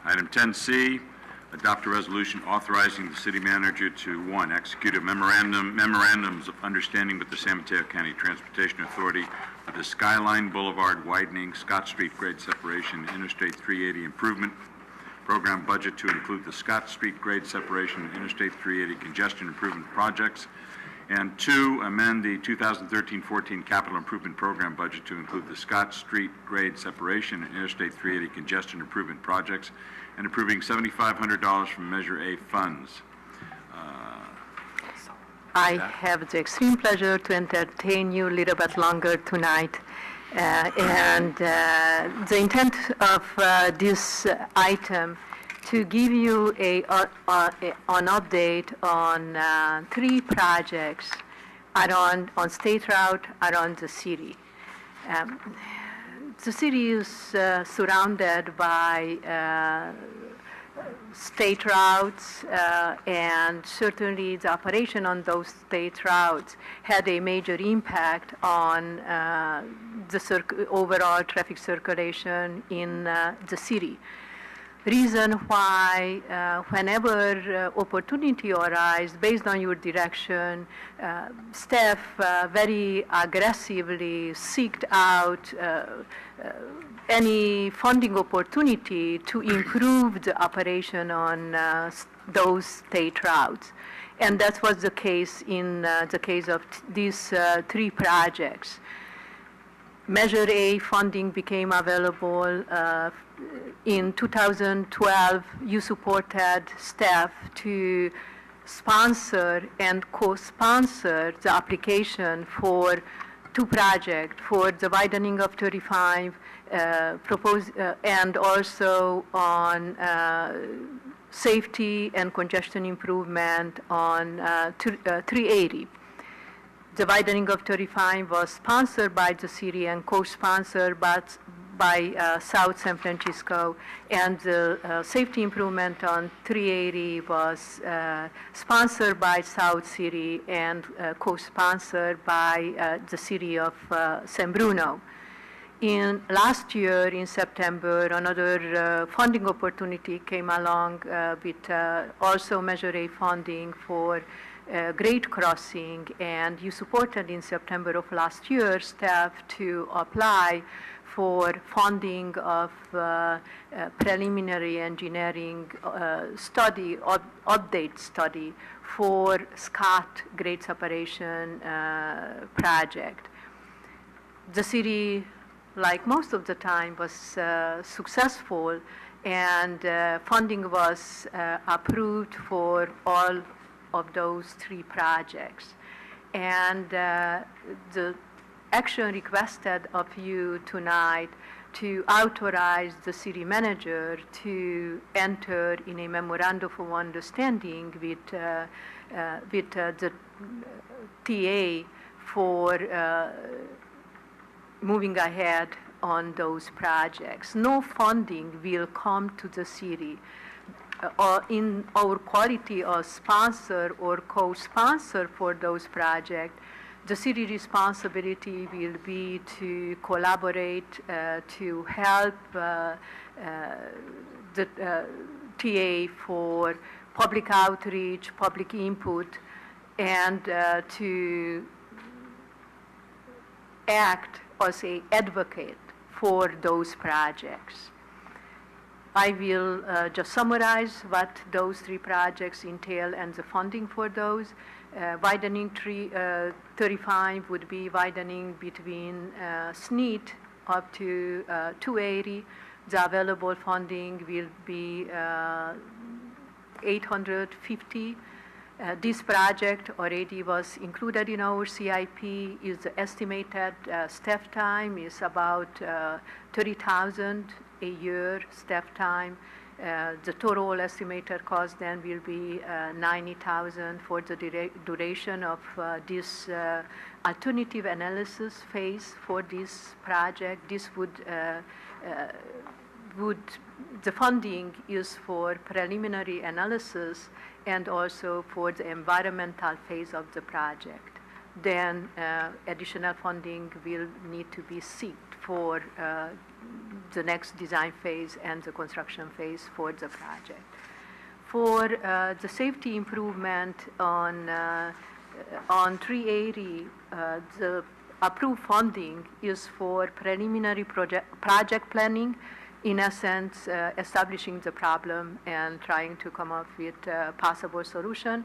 Item 10C, adopt a resolution authorizing the city manager to, 1, execute a memorandums of understanding with the San Mateo County Transportation Authority for the Skyline Boulevard widening, Scott Street grade separation, and Interstate 380 improvement program budget to include the Scott Street grade separation and Interstate 380 congestion improvement projects. And 2, amend the 2013-14 capital improvement program budget to include the Scott Street grade separation and Interstate 380 congestion improvement projects, and approving $7,500 from Measure A funds. I have the extreme pleasure to entertain you a little bit longer tonight. The intent of this item to give you an update on 3 projects on State Route around the city. The city is surrounded by state routes, and certainly the operation on those state routes had a major impact on the overall traffic circulation in the city. Reason why whenever opportunity arises, based on your direction, staff very aggressively seeked out any funding opportunity to improve the operation on those state routes. And that was the case in the case of these 3 projects. Measure A funding became available in 2012. You supported staff to sponsor and co-sponsor the application for 2 projects, for the widening of 35 and also on safety and congestion improvement on 380. The widening of 35 was sponsored by the city and co-sponsored by South San Francisco, and the safety improvement on 380 was sponsored by South City and co-sponsored by the city of San Bruno. In last year, in September, another funding opportunity came along with also Measure A funding for grade crossing, and you supported in September of last year staff to apply for funding of preliminary engineering study, update study for Scott grade separation project. The city, like most of the time, was successful, and funding was approved for all of those 3 projects. And the action requested of you tonight to authorize the city manager to enter in a memorandum of understanding with the TA for moving ahead on those projects. No funding will come to the city. In our quality of sponsor or co-sponsor for those projects, the city responsibility will be to collaborate to help the TA for public outreach, public input, and to act as an advocate for those projects. I will just summarize what those 3 projects entail and the funding for those. Widening 35 would be widening between SNEET up to 280. The available funding will be 850. This project already was included in our CIP. Is the estimated staff time is about 30,000 a year staff time. The total estimated cost then will be 90,000 for the duration of this alternative analysis phase for this project. This the funding is for preliminary analysis and also for the environmental phase of the project. Then additional funding will need to be sought for the next design phase and the construction phase for the project. For the safety improvement on 380, the approved funding is for preliminary project planning, in essence, establishing the problem and trying to come up with a possible solution.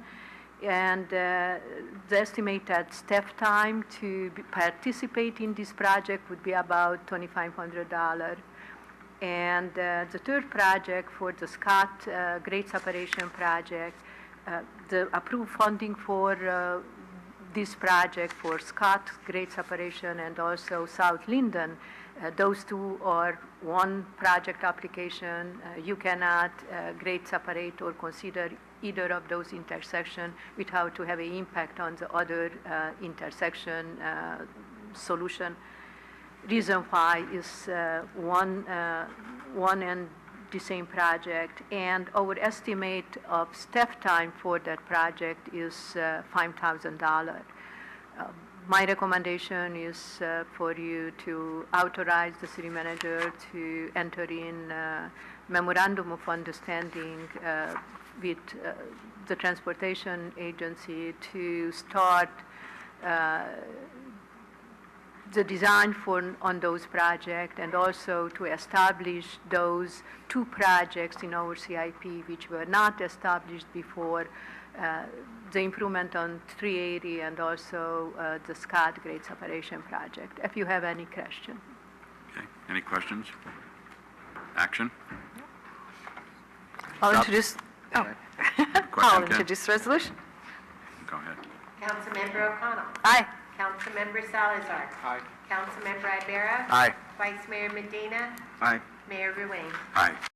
And the estimated staff time to participate in this project would be about $2,500. And the third project for the Scott grade separation project, the approved funding for this project for Scott grade separation and also South Linden, those two are one project application. You cannot grade separate or consider either of those intersections without to have an impact on the other intersection solution. Reason why is one and the same project, and our estimate of staff time for that project is $5,000. My recommendation is for you to authorize the city manager to enter in memorandum of understanding with the transportation agency to start the design on those projects, and also to establish those two projects in our CIP which were not established before, the improvement on 380 and also the Scott grade separation project. If you have any question. Okay, any questions? Action? I'll Stop. introduce, Question, I'll Ken? introduce the resolution. Go ahead. Councilmember O'Connell. Aye. Councilmember Salazar. Aye. Councilmember Ibera. Aye. Vice Mayor Medina. Aye. Mayor Ruane. Aye.